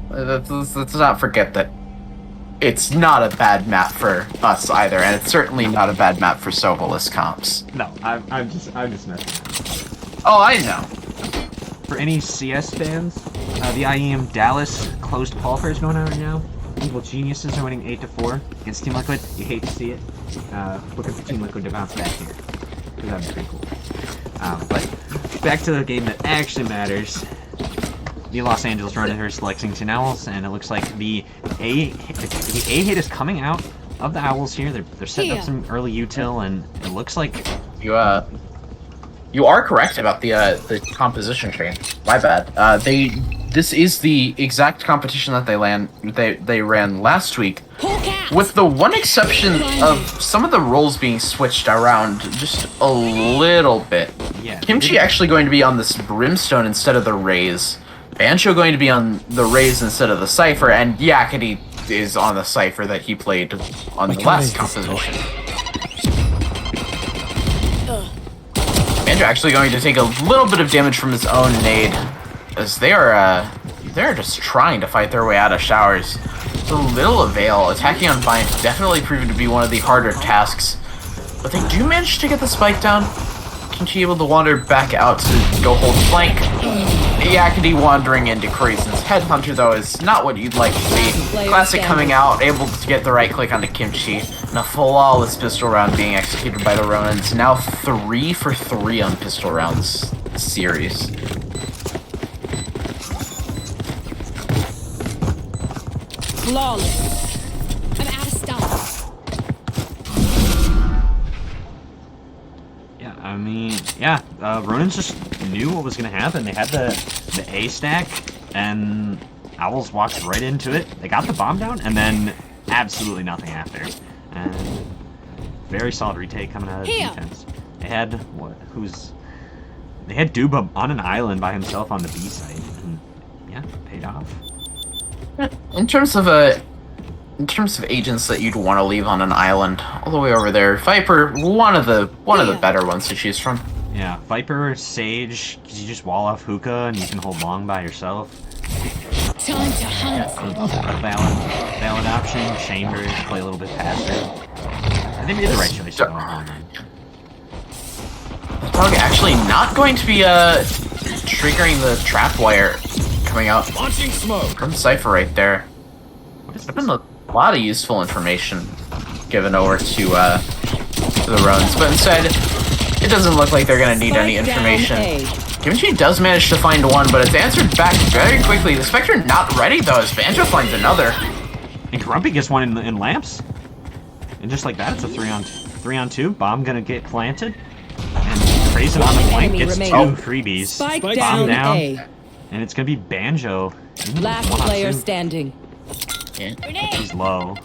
Let's not forget that it's not a bad map for us either, and it's certainly not a bad map for Sobolus comps. No, I'm just messing. Oh, I know. For any CS fans, the IEM Dallas closed qualifier is going on right now. Evil Geniuses are winning 8-4 against Team Liquid. You hate to see it. Looking for Team Liquid to bounce back here. Because that'd be pretty cool. But back to the game that actually matters. The Los Angeles Run versus Lexington Owls, and it looks like the A hit is coming out of the Owls here. They're setting up some early util, and it looks like you are correct about the composition chain. My bad. This is the exact competition that they ran last week, with the one exception of some of the roles being switched around just a little bit. Yeah. Kimchi actually going to be on this Brimstone instead of the Raze. Bancho going to be on the Raze instead of the Cypher, and Yakety is on the Cypher that he played on the last composition. Banjo actually going to take a little bit of damage from his own nade, as they're just trying to fight their way out of showers. To little avail. Attacking on Bind definitely proven to be one of the harder tasks, but they do manage to get the spike down. Kimchi able to wander back out to go hold flank. Yakety wandering into Crazen's Headhunter, though, is not what you'd like to see. Classic coming out, able to get the right click onto Kimchi, and a flawless pistol round being executed by the Ronins. Now 3 for 3 on pistol rounds series. Flawless. I'm out of stuff. Yeah, I mean, yeah, Ronins just knew what was going to happen. They had the A stack, and Owls walked right into it. They got the bomb down, and then absolutely nothing after. And very solid retake coming out of the defense. They had, They had Duba on an island by himself on the B site, and yeah, paid off. In terms of agents that you'd want to leave on an island, all the way over there, Viper, one of the better ones to choose from. Yeah, Viper, Sage, because you just wall off hookah and you can hold long by yourself. Time to hunt. Valid option. Chamber, play a little bit faster. I think we did the right choice. The dog actually not going to be triggering the trap wire coming out Launching smoke from Cypher right there. There's been a lot of useful information given over to the Rones, but instead, it doesn't look like they're going to need any information. Kimchi does manage to find one, but it's answered back very quickly. The Spectre not ready, though, as Banjo finds another. And Grumpy gets one in lamps. And just like that, it's a 3-on-2. Bomb going to get planted. And Crazen on the flank gets 2 freebies. Spike Bomb down. A. And it's going to be Banjo. Last player standing. Yeah. He's low.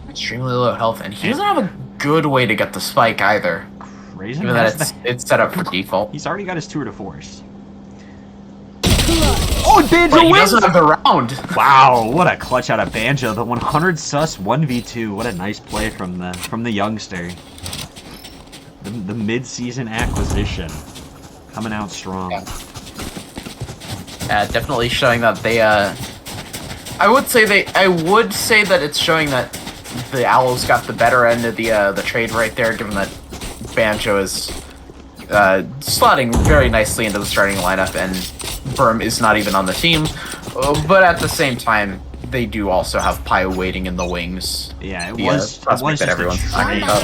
Extremely low health, and he doesn't have a good way to get the spike either. Crazen Even that it's set up for default. He's already got his tour de force. Oh, Banjo wins! He doesn't have the round! Wow, what a clutch out of Banjo. The 100 sus 1v2. What a nice play from the youngster. The mid-season acquisition. Coming out strong. Yeah, definitely showing that they, I would say that it's showing that the Owls got the better end of the trade right there, given that Banjo is slotting very nicely into the starting lineup, and Burm is not even on the team. But at the same time, they do also have Pi waiting in the wings. Yeah, it was that everyone's talking about.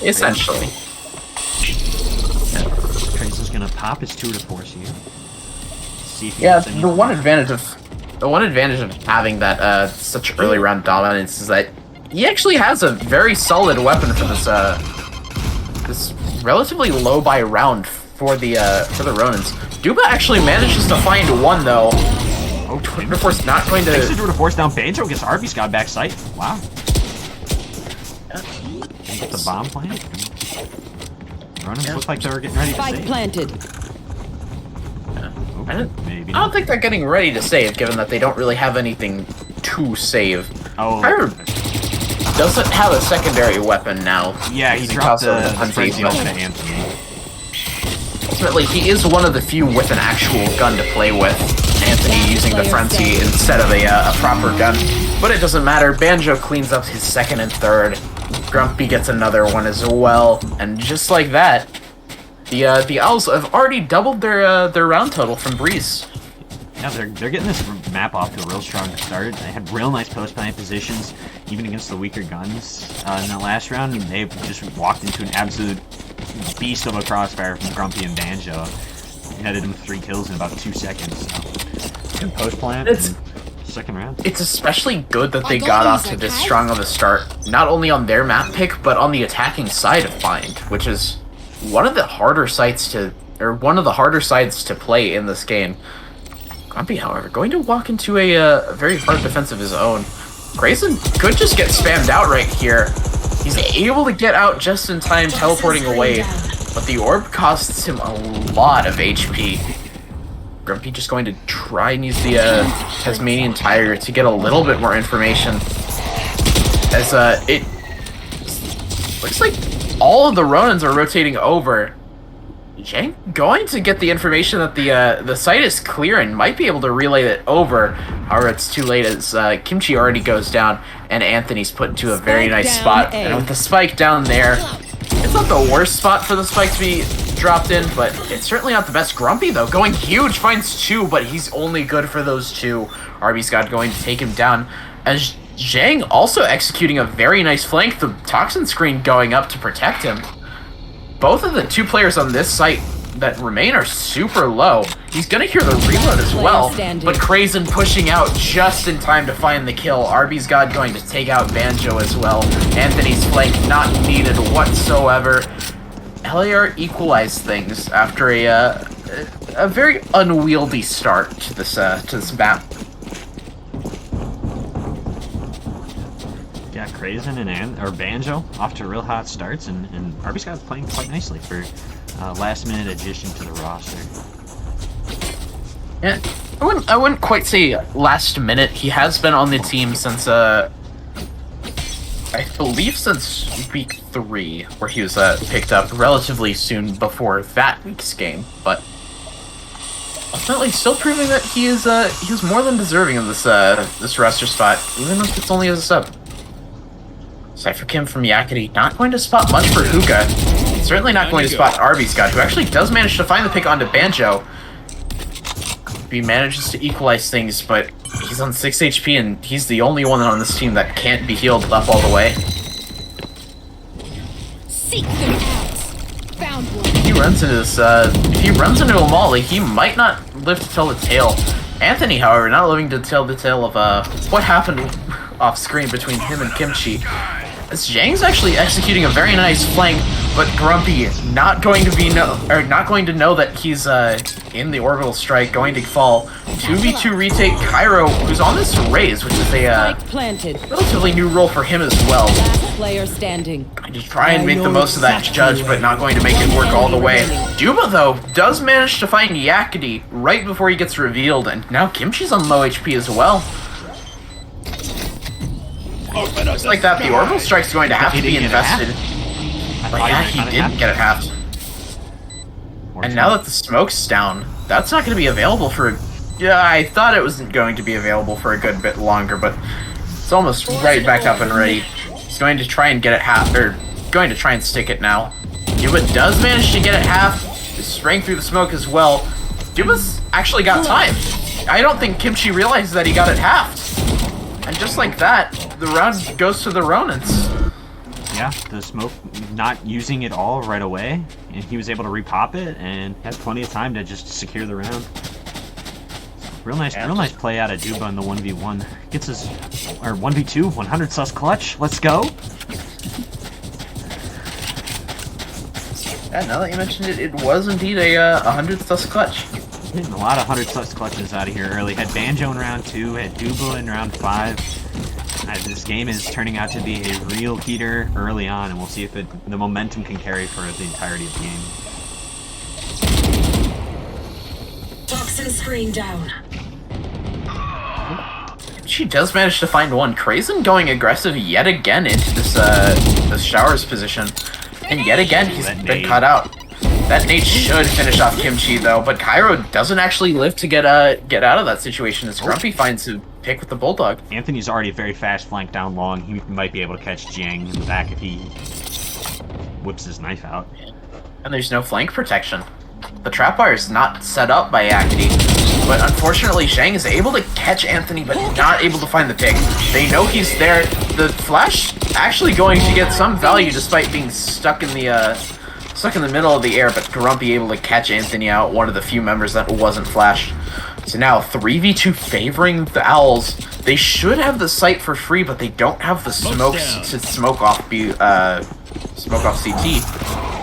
Essentially. Crazen's gonna pop his tour de force here. See if he Yeah, gets any the one advantage of having that such early round dominance is that he actually has a very solid weapon for this relatively low buy round for the Ronins. Duba actually manages to find one though. Oh, tour de force not going to. Takes the tour de force down. Banjo gets Arby's got back sight. Wow. Get the bomb plant. Ronins look like they were getting ready to Spike save. planted. I Maybe don't think they're getting ready to save, given that they don't really have anything to save. Oh. Pyro doesn't have a secondary weapon now. Yeah, he dropped the crazy ultimate Anthony. ultimately, he is one of the few with an actual gun to play with. Anthony using the frenzy instead of a proper gun. But it doesn't matter. Banjo cleans up his second and third. Grumpy gets another one as well. And just like that, the Owls have already doubled their round total from Breeze. Yeah, they're getting this map off to a real strong start. They had real nice post-plant positions, even against the weaker guns in that last round. And they just walked into an absolute beast of a crossfire from Grumpy and Banjo. Netted him 3 kills in about 2 seconds. So, good post-plant. Second round. It's especially good that they got off to this strong of a start, not only on their map pick, but on the attacking side of Bind, which is one of the harder sides to play in this game. Grumpy, however, going to walk into a very hard defense of his own. Grayson could just get spammed out right here. He's able to get out just in time, teleporting away, but the orb costs him a lot of HP. Grumpy just going to try and use the Tasmanian Tiger to get a little bit more information. As it looks like all of the Ronins are rotating over. Zhang going to get the information that the site is clear and might be able to relay it over. However, it's too late as Kimchi already goes down and Anthony's put into a very nice spot. And with the spike down there, it's not the worst spot for the spike to be dropped in, but it's certainly not the best. Grumpy, though, going huge, finds 2, but he's only good for those 2. RB's got going to take him down. As Zhang also executing a very nice flank, the toxin screen going up to protect him. Both of the 2 players on this site that remain are super low. He's gonna hear the reload as well, but Krazen pushing out just in time to find the kill. RB's God going to take out Banjo as well. Anthony's flank not needed whatsoever. LAR equalized things after a very unwieldy start to this map. Yeah, Krazen and Banjo off to real hot starts, and RB's got playing quite nicely for last minute addition to the roster. Yeah, I wouldn't quite say last minute. He has been on the team since I believe since week 3, where he was picked up relatively soon before that week's game, but ultimately still proving that he was more than deserving of this roster spot, even if it's only as a sub. Cypher Kim from Yakety not going to spot much for Hookah. Certainly not going to spot RB's God, who actually does manage to find the pick onto Banjo. He manages to equalize things, but he's on 6 HP and he's the only one on this team that can't be healed up all the way. Seek them out. Found one. If he runs into this, if he runs into a Molly, he might not live to tell the tale. Anthony, however, not living to tell the tale of what happened off screen between him and Kimchi. As Zhang's actually executing a very nice flank, but Grumpy not going to know that he's in the orbital strike, going to fall. 2v2 retake Cairo, who's on this raise, which is a relatively new role for him as well. Last player standing. Going to try and make the most of that judge, but not going to make it work all the way. Duba, though, does manage to find Yakety right before he gets revealed, and now Kimchi's on low HP as well. Just like that, the orbital strike's going to have to be invested. But yeah, he didn't get it halved. And now that the smoke's down, that's not going to be available for... Yeah, I thought it wasn't going to be available for a good bit longer, but it's almost right back up and ready. He's going to try and get it half, or going to try and stick it now. Duba does manage to get it half. He's spraying through the smoke as well. Duba's actually got time. I don't think Kimchi realized that he got it halved. And just like that, the round goes to the Ronins. Yeah, the smoke not using it all right away, and he was able to repop it and had plenty of time to just secure the round. Real nice play out of Duba in the 1v1. Gets his, or 1v2, 100 sus clutch. Let's go. Yeah, now that you mentioned it, it was indeed a 100 sus clutch. Hitting a lot of 100 sus clutches out of here early. Had Banjo in round 2, had Duba in round 5. This game is turning out to be a real heater early on, and we'll see if the momentum can carry for the entirety of the game. Toxin screen down. She does manage to find one. Krazen going aggressive yet again into this showers position. And yet again, he's been cut out. That nade should finish off Kimchi though, but Cairo doesn't actually live to get out of that situation as Grumpy finds a pick with the Bulldog. Anthony's already very fast flanked down long. He might be able to catch Jiang in the back if he whips his knife out. And there's no flank protection. The trap wire is not set up by Yakety, but unfortunately Zhang is able to catch Anthony but not able to find the pick. They know he's there. The flash actually going to get some value despite being stuck in the middle of the air, but Grumpy able to catch Anthony out, one of the few members that wasn't flashed. So now 3v2 favoring the Owls. They should have the sight for free, but they don't have the smokes to smoke off CT.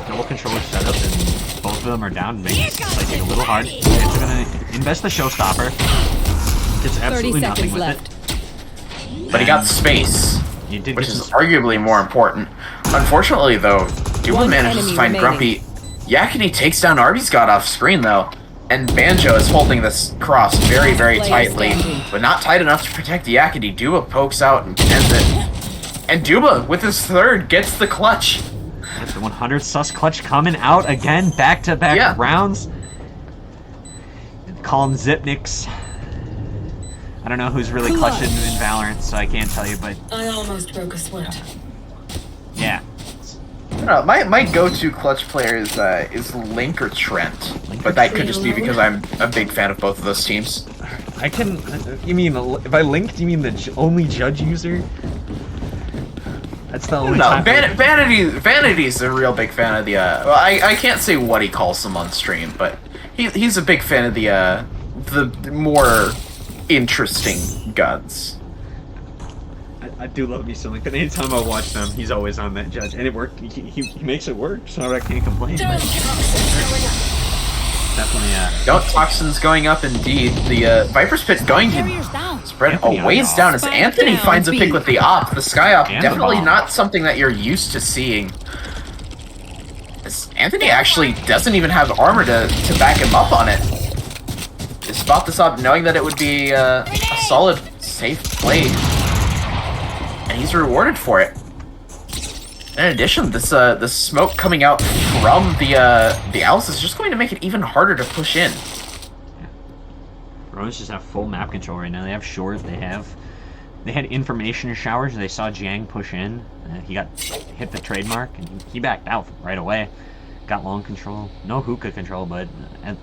Double controller setup, and both of them are down. Makes it a little hard. It's gonna invest the showstopper. Gets absolutely nothing with it. But he got space, Which which is arguably more important. Unfortunately, though, Duma manages to find Grumpy. Yakety takes down Arby's God off screen, though, and Banjo is holding this cross very, very tightly, but not tight enough to protect Yakety. Duma pokes out and ends it. And Duma, with his third, gets the clutch. The 100 sus clutch coming out again, back-to-back rounds. Call them Zipniks. I don't know who's really clutching in Valorant, so I can't tell you, but... I almost broke a sweat. Yeah. My go-to clutch player is Link or Trent, but that could just be because I'm a big fan of both of those teams. I can... You mean, if I Link, do you mean the only judge user? That's the only time... Vanity's a real big fan of the, well, I can't say what he calls them on stream, but he's a big fan of the more interesting guns. I do love me some Link, but anytime I watch them, he's always on that judge, and it worked. He makes it work, so I can't complain. Definitely, Don't toxins going up indeed. The Viper's Pit going to spread Anthony a ways down as Anthony finds a pick with the op. The Sky Op, And definitely the bomb. not something that you're used to seeing. As Anthony actually doesn't even have armor to back him up on it. They spot this up knowing that it would be a solid, safe play. And he's rewarded for it. In addition, this smoke coming out from the Owls is just going to make it even harder to push in. Ronis just have full map control right now. They have short. They had information showers. They saw Jiang push in. He hit the trademark, and he backed out right away. Got long control. No hookah control, but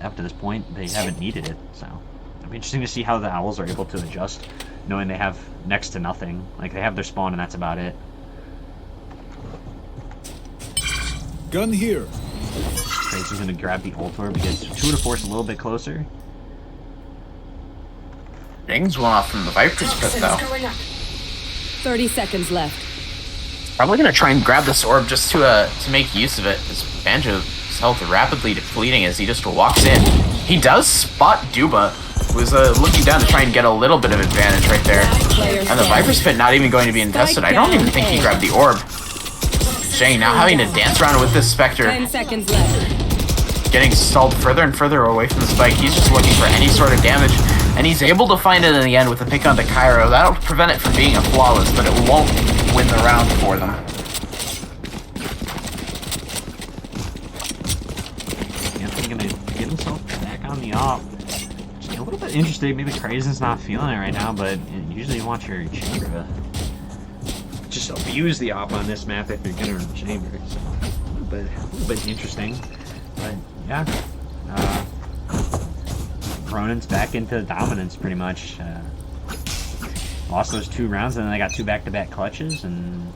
up to this point, they haven't needed it. So it'll be interesting to see how the Owls are able to adjust, knowing they have next to nothing. Like, they have their spawn, and that's about it. Gun here. Crazy's gonna grab the Ultor because 2 to 4 is a little bit closer. Dings one off from the Viper's Pit though. 30 seconds left. Probably gonna try and grab this orb just to make use of it, as Banjo's health rapidly depleting as he just walks in. He does spot Duba, who's looking down to try and get a little bit of advantage right there. And the Viper's Pit not even going to be invested. I don't even think he grabbed the orb. Shane now having to dance around with this Spectre. 10 seconds left. Getting stalled further and further away from the spike. He's just looking for any sort of damage. And he's able to find it in the end with a pick onto Cairo. That'll prevent it from being a flawless, but it won't win the round for them. Anthony gonna get himself back on the op. Just a little bit interesting. Maybe Crazen's not feeling it right now, but usually you want your chamber to just abuse the op on this map if you're gonna run the chamber. So a little bit interesting. But yeah. Cronin's back into dominance pretty much. Lost those 2 rounds, and then they got 2 back-to-back clutches, and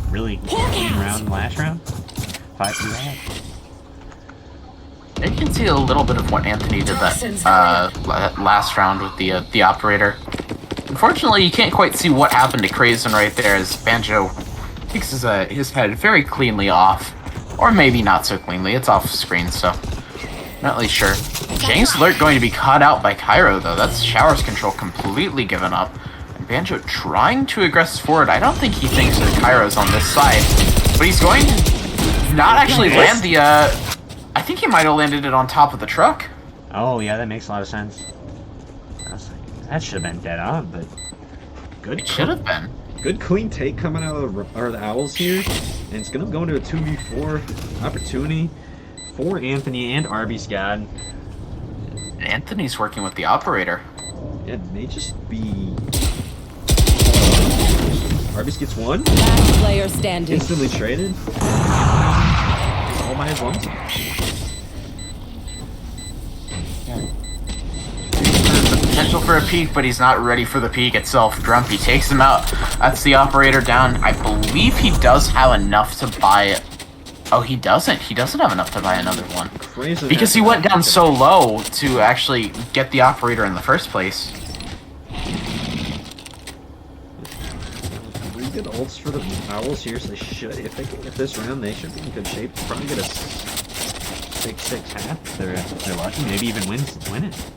really clean round last round. 5-2 I can see a little bit of what Anthony did that last round with the operator. Unfortunately, you can't quite see what happened to Crazen right there as Banjo takes his head very cleanly off. Or maybe not so cleanly, it's off screen, so not really sure. James Alert going to be caught out by Cairo though. That's Shower's control completely given up. And Banjo trying to aggress forward. I don't think he thinks that Cairo's on this side. But he's going to not actually land the I think he might have landed it on top of the truck. Oh yeah, that makes a lot of sense. That should have been dead on, but good. It should have been. Good clean take coming out of the Owls here, and it's gonna go into a 2v4 opportunity. for Anthony and Arby's God. Anthony's working with the operator. It may just be... Arby's gets one. Last player standing. Instantly traded. All by his lungs. Potential for a peek, but he's not ready for the peek itself. Grumpy takes him out. That's the operator down. I believe he does have enough to buy it. Oh, he doesn't. He doesn't have enough to buy another one. Crazy. Because he went down so low to actually get the operator in the first place. Pretty good ults for the Owls here, so they should, if this round, they should be in good shape. Probably get a 6-6 half. They're lucky. Maybe even win it.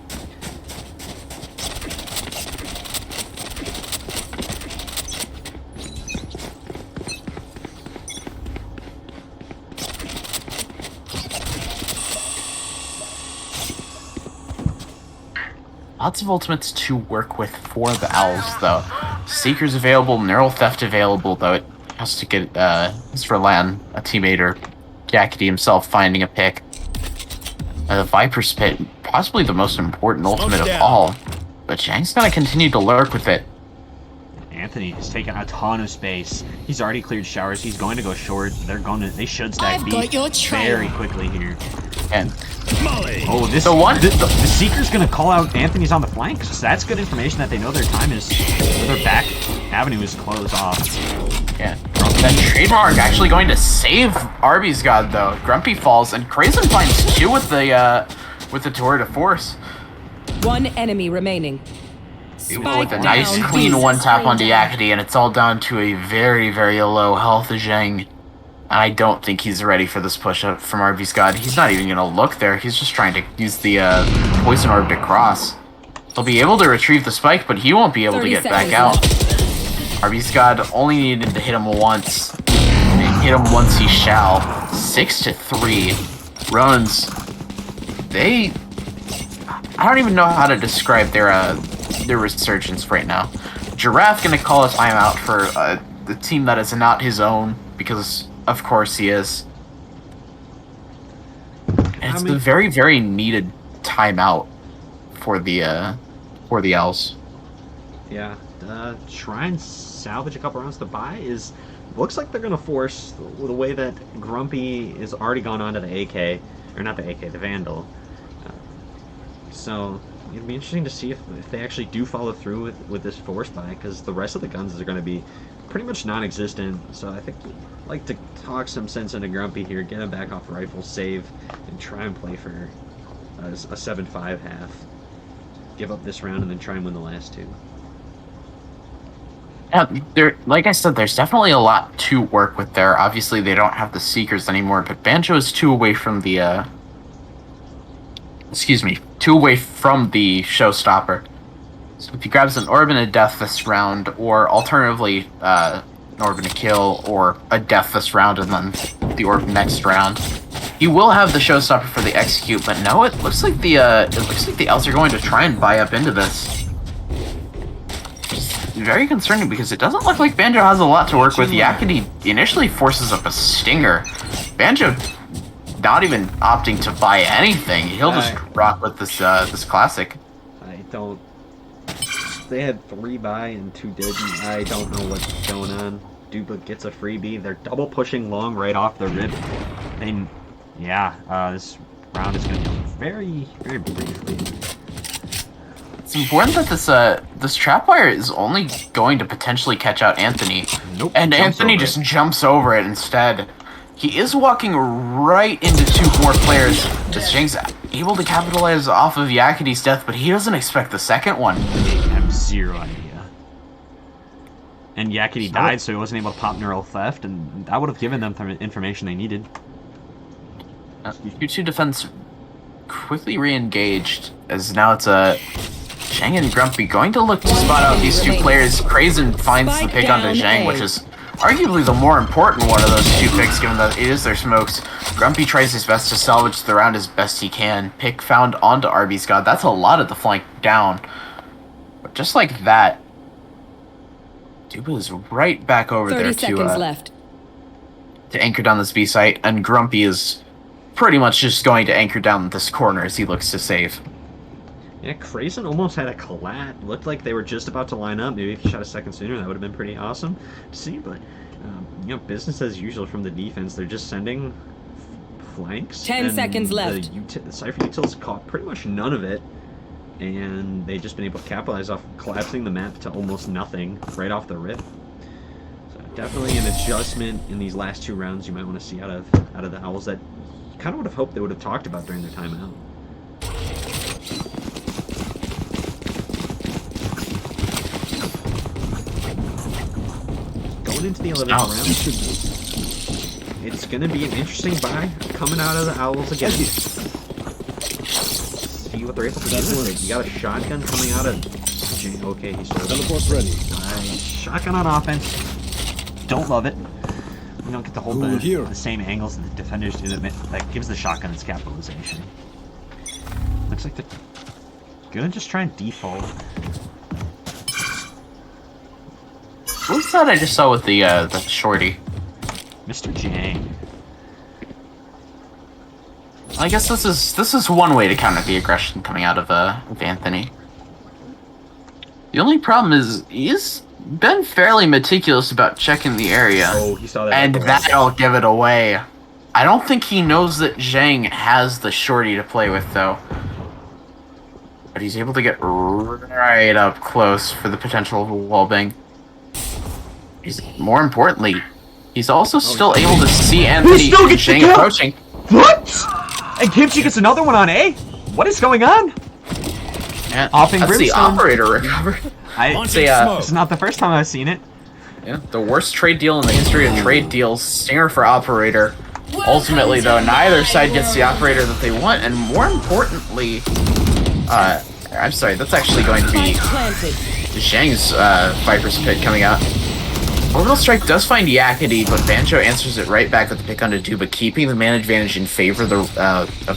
Lots of ultimates to work with for the Owls, though. Seeker's available, Neural Theft available, though it has to get, it's for Lan, a teammate, or Yakety himself finding a pick. The Viper's Pit, possibly the most important ultimate of all, but Zhang's gonna continue to lurk with it. Anthony has taken a ton of space. He's already cleared showers. He's going to go short. They should stack I've B got your trail. very quickly here. And Oh, this the Seeker's gonna call out Anthony's on the flank, so that's good information that they know their time is, their back avenue is closed off. yeah, that trademark actually going to save Arby's God, though. Grumpy falls, and Krazen finds two with the tour de force. One enemy remaining. With a Spike nice down. clean one tap onto Yakety, and it's all down to a very, very low health Zhang. And I don't think he's ready for this push up from Arby's God. He's not even gonna look there. He's just trying to use the poison orb to cross. He'll be able to retrieve the spike, but he won't be able to 30 get back seconds out. Arby's God only needed to hit him once. And hit him once he shall. 6-3. Runs. I don't even know how to describe their resurgence right now. Giraffe gonna call a timeout for the team that is not his own, because of course he is. And it's the very, very needed timeout for the Owls. Yeah, try and salvage a couple rounds to buy looks like they're gonna force the way that Grumpy is already gone on to the AK, or not the AK, the Vandal. So it'd be interesting to see if they actually do follow through with this force buy, because the rest of the guns are going to be pretty much non-existent. So I think we'd like to talk some sense into Grumpy here, get him back off rifle, save, and try and play for a 7-5 half. Give up this round and then try and win the last two. Yeah, like I said, there's definitely a lot to work with there. Obviously, they don't have the Seekers anymore, but Banjo is two away from the showstopper. So if he grabs an orb and a death this round, or alternatively, an orb and a kill, or a death this round and then the orb next round, he will have the showstopper for the execute. But no, it looks like the Owls are going to try and buy up into this. It's very concerning because it doesn't look like Banjo has a lot to work with. Yakety initially forces up a stinger. Banjo not even opting to buy anything. He'll just rock with this classic. I don't... They had 3 buy and 2 didn't. I don't know what's going on. Duba gets a freebie. They're double pushing long right off the rip. And yeah, this round is going to be very, very briefly. It's important that this trapwire is only going to potentially catch out Anthony. Nope. And Anthony just jumps over it instead. He is walking right into 2 more players. This Zhang's able to capitalize off of Yakety's death, but he doesn't expect the second one. I have 0 idea. And Yakety died, so he wasn't able to pop Neural Theft, and that would have given them the information they needed. Q2 defense quickly re-engaged, as now it's Zhang and Grumpy going to look to spot out these 2 players. Krazen finds the pick onto Zhang, which is arguably the more important one of those 2 picks, given that it is their smokes. Grumpy tries his best to salvage the round as best he can. Pick found onto Arby's God. That's a lot of the flank down. But just like that, Duba is right back over 30 there seconds left. to anchor down this B site, and Grumpy is pretty much just going to anchor down this corner as he looks to save. Yeah, Crazen almost had a collat. Looked like they were just about to line up. Maybe if he shot a second sooner, that would have been pretty awesome to see. But, business as usual from the defense. They're just sending flanks. 10 seconds left. The Cypher Utils caught pretty much none of it. And they've just been able to capitalize off collapsing the map to almost nothing right off the rip. So definitely an adjustment in these last 2 rounds you might want to see out of the Owls that you kind of would have hoped they would have talked about during their timeout. Into the 11th round, it's going to be an interesting buy coming out of the Owls again. See what they're able to do with it. You got a shotgun coming out of... Okay, he's sold. Teleport ready. Shotgun on offense. Don't love it. You don't get to hold the same angles that the defenders do. That gives the shotgun its capitalization. Looks like they're going to just try and default. What's that I just saw with the shorty? Mr. Jang. I guess this is one way to counter the aggression coming out of Anthony. The only problem is he's been fairly meticulous about checking the area. Oh, he saw that. And that'll give it away. I don't think he knows that Zhang has the shorty to play with, though. But he's able to get right up close for the potential of a wallbang. More importantly, he's also still able to see Anthony and Zhang approaching. What? And Kimchi gets another one on A? What is going on? Yeah, Offing that's the Brimstone. operator recovered. It's not the first time I've seen it. Yeah, the worst trade deal in the history of trade deals. Stinger for operator. Ultimately, though, neither side gets the operator that they want, and more importantly, I'm sorry, that's actually going to be Zhang's Viper's Pit coming out. Orbital Strike does find Yakety, but Banjo answers it right back with the pick onto Duba, keeping the man advantage in favor of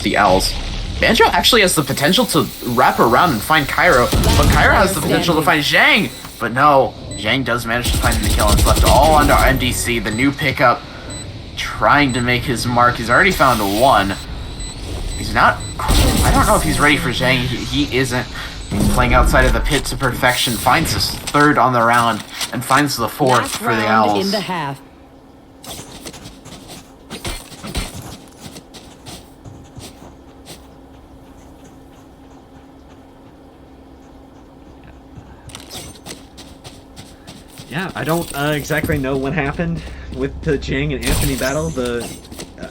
the Owls. Banjo actually has the potential to wrap around and find Cairo, but Cairo has the potential to find Zhang. But no, Zhang does manage to find the kill, and it's left all under MDC, the new pickup, trying to make his mark. He's already found 1. He's not... I don't know if he's ready for Zhang. He isn't. He's playing outside of the pit to perfection, finds his 3rd on the round, and finds the 4th Last for the round Owls. in the half. Yeah, I don't exactly know what happened with the Zhang and Anthony battle.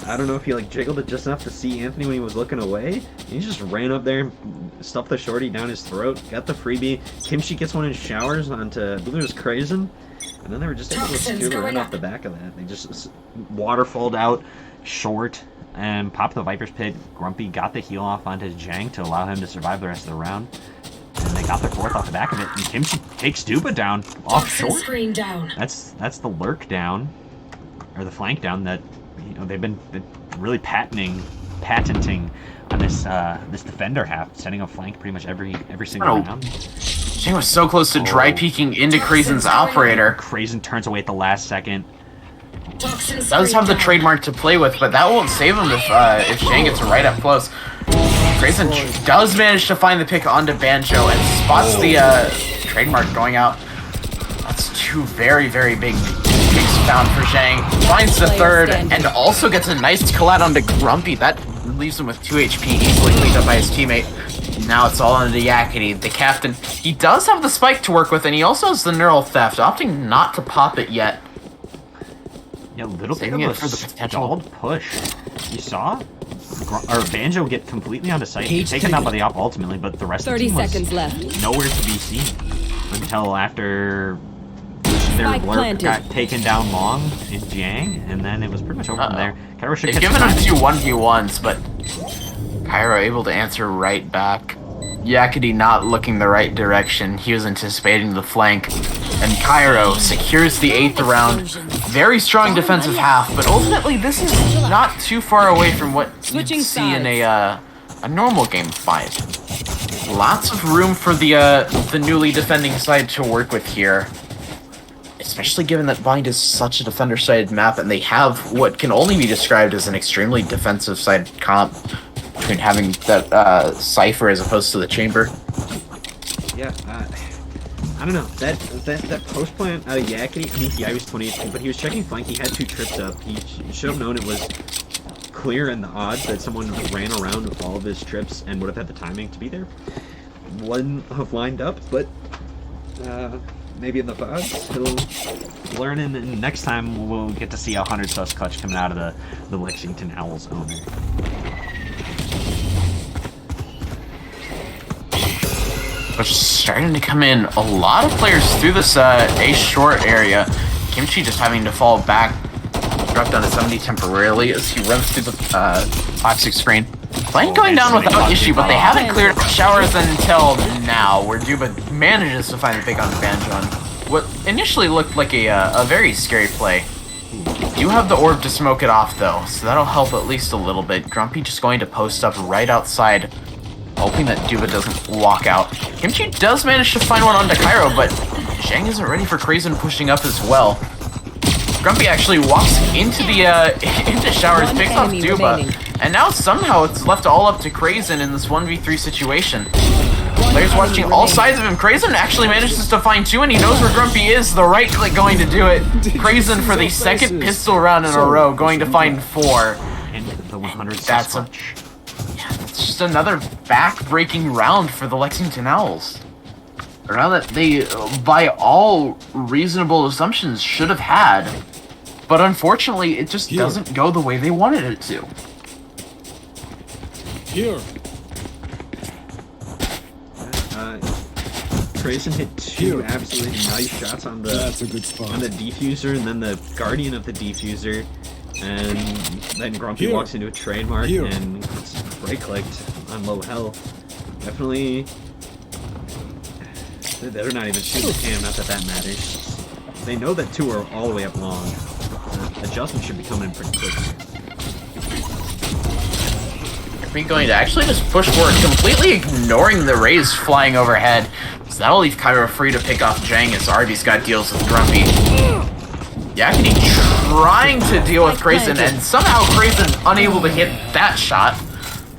I don't know if he jiggled it just enough to see Anthony when he was looking away. He just ran up there, stuffed the shorty down his throat, got the freebie. Kimchi gets one in showers onto, I believe it was Crazen, and then they were just able to secure the run off the back of that. They just waterfalled out short and popped the Viper's Pit. Grumpy got the heal off onto Zhang to allow him to survive the rest of the round. And they got their 4th off the back of it, and Kimchi takes Duba down off short. Screen down. That's the lurk down, or the flank down that they've been really patenting on this this defender half, setting up flank pretty much every single round. Zhang was so close to dry peeking into Crazen's operator. Crazen turns away at the last second. Does have the trademark to play with, but that won't save him if Zhang gets right up close. Crazen does manage to find the pick onto Banjo and spots the trademark going out. That's 2 very, very big picks found for Zhang. Finds the 3rd and also gets a nice collat onto Grumpy. That leaves him with 2 HP, easily cleaned up by his teammate. Now it's all onto Yakety, the captain. He does have the spike to work with, and he also has the neural theft, opting not to pop it yet. Yeah, a little bit of a stalled push. You saw Banjo get completely onto sight, taken out by the op ultimately, but the rest of the team was nowhere to be seen until after their lurk got taken down long in Zhang, and then it was pretty much over from there. They've given him 2 1v1s, but Cairo able to answer right back. Yakety not looking the right direction. He was anticipating the flank. And Cairo secures the 8th round. Very strong defensive half, but ultimately this is not too far away from what you'd see in a normal game fight. Lots of room for the newly defending side to work with here. especially given that Bind is such a defender-sided map, and they have what can only be described as an extremely defensive-sided comp between having that Cypher as opposed to the Chamber. Yeah, I don't know. That post plant out of Yakety, I mean, yeah, he was 28, but he was checking flank. He had 2 trips up. He should have known it was clear in the odds that someone ran around with all of his trips and would have had the timing to be there. Wouldn't have lined up, but maybe in the VODs he'll learn, and next time we'll get to see a 100 sus clutch coming out of the Lexington Owls owner. Which is starting to come in. A lot of players through this A short area. Kimchi just having to fall back, drop down to 70 temporarily as he runs through the toxic screen. Plane going down without issue, but they haven't cleared up showers until now, where Duba manages to find the pick on Banjo on what initially looked like a very scary play. You have the orb to smoke it off though, so that'll help at least a little bit. Grumpy just going to post up right outside, hoping that Duba doesn't walk out. Kimchi does manage to find one onto Cairo, but Zhang isn't ready for Crazen pushing up as well. Grumpy actually walks into the into showers, picks off Duba, and now somehow it's left all up to Crazen in this 1v3 situation. Players watching all sides of him. Crazen actually manages to find 2, and he knows where Grumpy is. The right click going to do it. Crazen for the second pistol round in a row, going to find 4. And the 100 That's a... It's just another back-breaking round for the Lexington Owls. A round that they, by all reasonable assumptions, should have had. But unfortunately, it just doesn't go the way they wanted it to. Here. Grayson hit 2 absolutely nice shots on the That's a good spot. on the defuser, and then the guardian of the defuser, and then Grumpy walks into a trademark and gets right clicked on low health. Definitely, they're not even shooting the cam. Not that that matters. They know that 2 are all the way up long. Adjustment should be coming in pretty quick. Are we going to actually just push forward, completely ignoring the rays flying overhead? So that'll leave Cairo free to pick off Zhang as Arby's got deals with Grumpy. Yakety trying to deal with Crazen, and somehow Crazen unable to hit that shot.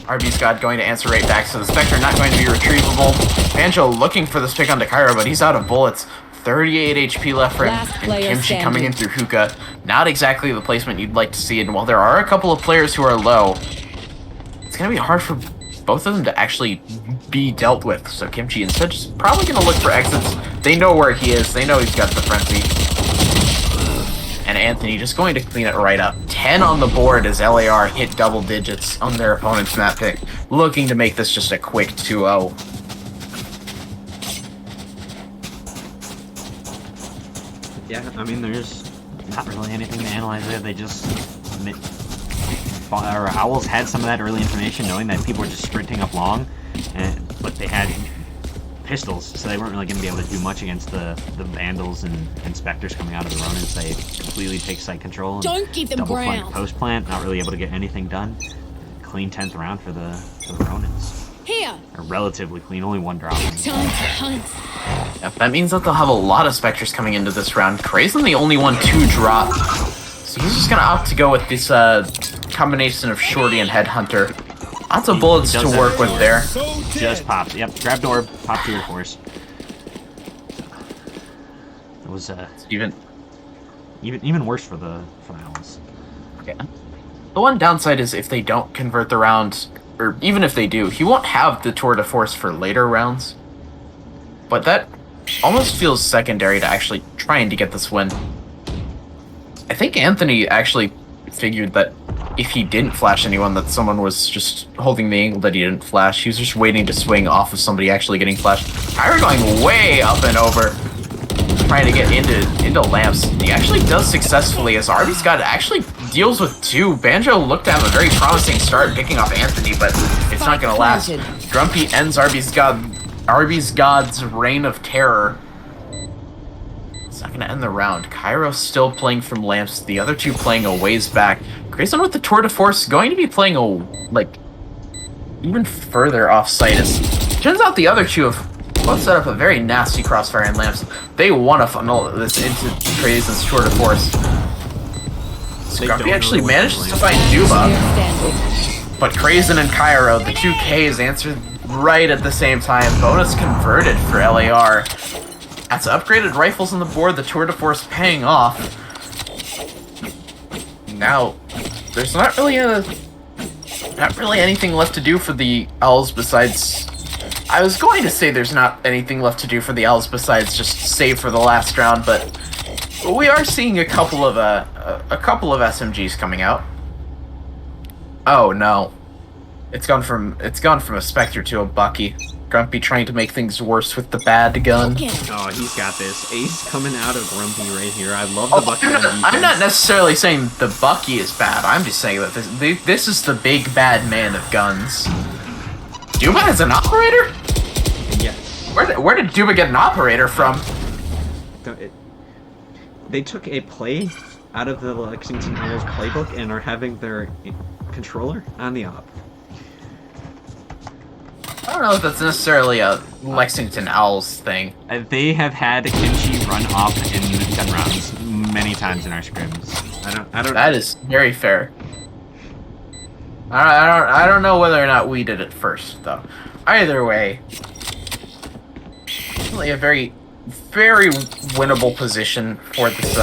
Arby's got going to answer right back, so the Spectre not going to be retrievable. Banjo looking for this pick onto Cairo, but he's out of bullets. 38 HP left for him, and Kimchi coming in through hookah. Not exactly the placement you'd like to see, and while there are a couple of players who are low, it's going to be hard for both of them to actually be dealt with. So Kimchi instead is probably going to look for exits. They know where he is. They know he's got the frenzy. And Anthony just going to clean it right up. 10 on the board as LAR hit double digits on their opponent's map pick, looking to make this just a quick 2-0. Yeah, I mean, there's not really anything to analyze there. They just... Owls had some of that early information, knowing that people were just sprinting up long, but they had pistols, so they weren't really going to be able to do much against the Vandals and Spectres coming out of the Ronins. They completely take site control and Don't give them double flank ground. post plant, not really able to get anything done. Clean 10th round for the Ronins. Here. Or relatively clean, only 1 drop. Time to hunt. Yep, that means that they'll have a lot of Spectres coming into this round. Crazen the only one to drop. So he's just going to opt to go with this combination of Shorty and Headhunter. Lots of bullets to work with there. Just popped. Yep, grabbed orb, popped 2 of course. It was even worse for the Owls. Yeah. The one downside is if they don't convert the round, or even if they do, he won't have the tour de force for later rounds. But that almost feels secondary to actually trying to get this win. I think Anthony actually figured that if he didn't flash anyone, that someone was just holding the angle that he didn't flash. He was just waiting to swing off of somebody actually getting flashed. Kyra going way up and over, trying to get into lamps. He actually does successfully as Arby's God actually deals with 2. Banjo looked to have a very promising start picking off Anthony, but it's not going to last. Grumpy ends Arby's God's reign of terror. It's not going to end the round. Cairo still playing from lamps, the other 2 playing a ways back. Grayson with the tour de force going to be playing even further off site. Turns out the other 2 have both set up a very nasty crossfire and lamps. They want to funnel this into Trazen's tour de force. Scrumpy actually manages to find Duba, Standing. but Crazen and Cairo, the two Ks, answered right at the same time. Bonus converted for LAR. That's upgraded rifles on the board, the tour de force paying off. Now, there's not really anything left to do for the Owls besides... I was going to say there's not anything left to do for the Owls besides just save for the last round, but we are seeing a couple of SMGs coming out. Oh no. It's gone from a Spectre to a Bucky. Grumpy trying to make things worse with the bad gun. Oh, he's got this. Ace coming out of Grumpy right here. I love the Bucky. I'm not necessarily saying the Bucky is bad. I'm just saying that this is the big bad man of guns. Duba is an operator? Yes. Where did Duba get an operator from? They took a play out of the Lexington Owls playbook and are having their controller on the op. I don't know if that's necessarily a Lexington Owls thing. They have had Kimchi run op in gun rounds many times in our scrims. I don't. That is very fair. I don't know whether or not we did it first, though. Either way, really a very, very winnable position for this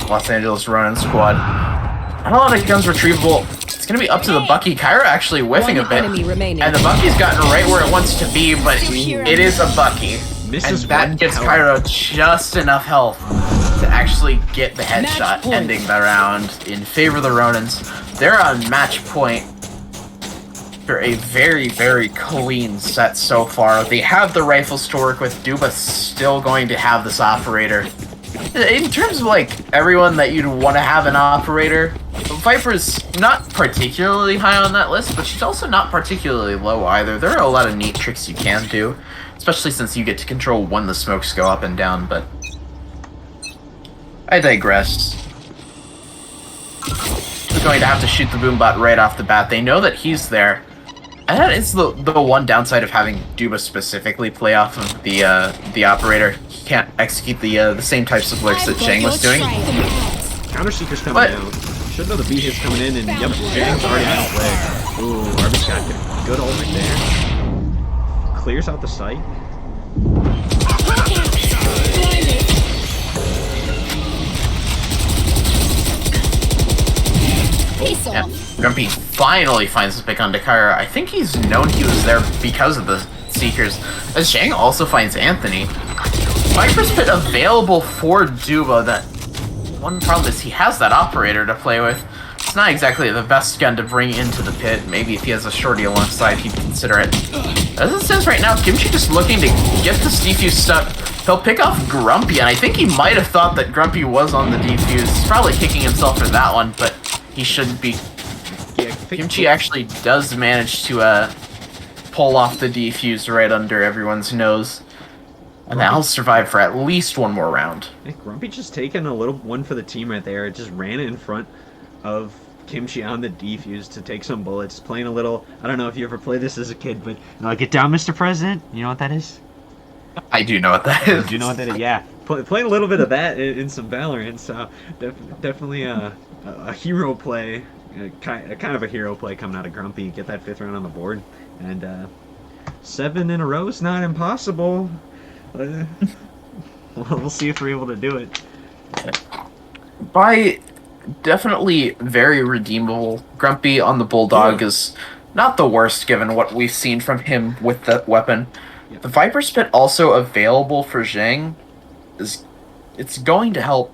Los Angeles Ronin squad. Not a lot of guns retrievable. It's gonna be up to the Bucky. Kyra actually whiffing One a bit, enemy remaining. and the Bucky's gotten right where it wants to be, but it is a Bucky, Misses and that one gives tower. Kyra just enough health to actually get the headshot, point. ending the round in favor of the Ronins. They're on match point for a very, very clean set so far. They have the rifles to work with. Duba's still going to have this operator. In terms of, like, everyone that you'd want to have an operator, Viper's not particularly high on that list, but she's also not particularly low either. There are a lot of neat tricks you can do, especially since you get to control when the smokes go up and down, but I digress. They're going to have to shoot the boombot right off the bat. They know that he's there. And that is the one downside of having Duba specifically play off of the operator. He can't execute the same types of lurks that Zhang was doing. Counter Seeker's coming But- out. Should know the B hit's coming in, and yep, Zhang's already on his way. Ooh, RB shot. Good ult right there. Clears out the site. Peace Yeah. off. Grumpy finally finds the pick on Dakara. I think he's known he was there because of the Seekers. As Zhang also finds Anthony. Viper's Pit available for Duba. That one problem is he has that operator to play with. It's not exactly the best gun to bring into the pit. Maybe if he has a shorty alongside, he'd consider it. As it says right now, Kimchi just looking to get this defuse stuck. He'll pick off Grumpy, and I think he might have thought that Grumpy was on the defuse. He's probably kicking himself for that one, but he shouldn't be. Yeah, I think Kimchi actually does manage to pull off the defuse right under everyone's nose. And I'll survive for at least one more round. Yeah, Grumpy just taking a little one for the team right there. It just ran in front of Kimchi on the defuse to take some bullets. Playing a little, I don't know if you ever played this as a kid, but get down, Mr. President. You know what that is? I do know what that is. Do you know what that is? Yeah. Playing a little bit of that in some Valorant, so definitely a hero play, kind of a hero play coming out of Grumpy. Get that 5th round on the board, and 7 in a row is not impossible. We'll see if we're able to do it. By definitely very redeemable. Grumpy on the Bulldog is not the worst given what we've seen from him with that weapon. Yeah. The Viper Spit also available for Zhang is it's going to help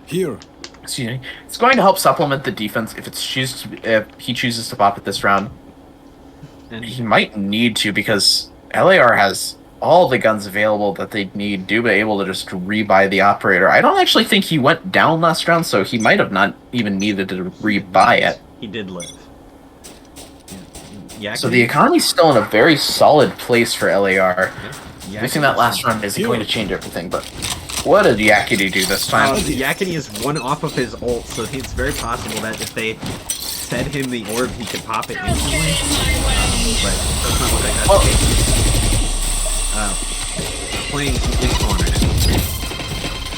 Here. excuse me. It's going to help supplement the defense if he chooses to pop it this round. And He might need to because LAR has all the guns available that they'd need. Duba able to just rebuy the operator. I don't actually think he went down last round, so he might have not even needed to rebuy it. he did live. Yeah. So the economy's still in a very solid place for LAR. Missing that last round isn't going to change everything, but what did Yakety do this time? Yakety is one off of his ult, so it's very possible that if they fed him the orb, he could pop it instantly. But it does not look like that's Well, the case. playing in corner.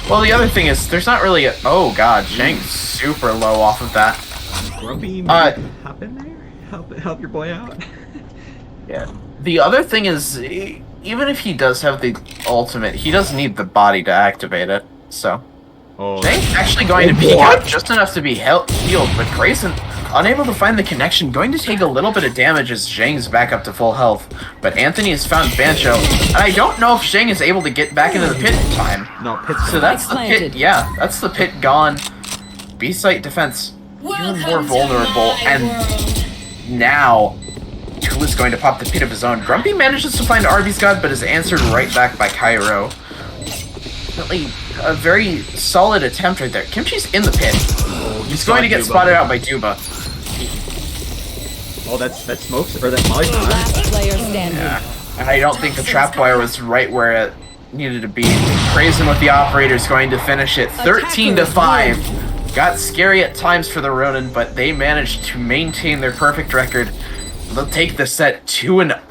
Well, the other thing is, there's not really a... Oh god, Shang's super low off of that. Grumpy, maybe hop in there? Help your boy out? Yeah. The other thing is, even if he does have the ultimate, he does need the body to activate it, so... Oh, Shang's actually going to peek out just enough to be healed, but Grayson, unable to find the connection, going to take a little bit of damage as Zhang's back up to full health. But Anthony has found Bancho, and I don't know if Zhang is able to get back into the pit in time. no, Pit's So that's the pit, yeah, that's the pit gone. B-site defense even more vulnerable, and now Tula's going to pop the pit of his own. Grumpy manages to find Arby's God, but is answered right back by Cairo. Definitely a very solid attempt right there. Kimchi's in the pit. He's going to get spotted out by Duba. Oh, that's smokes, or that Molly's not. Last player standing. Yeah. I don't think the trap wire was right where it needed to be. Crazen with the operators going to finish it 13-5. Got scary at times for the Ronin, but they managed to maintain their perfect record. They'll take the set 2-0.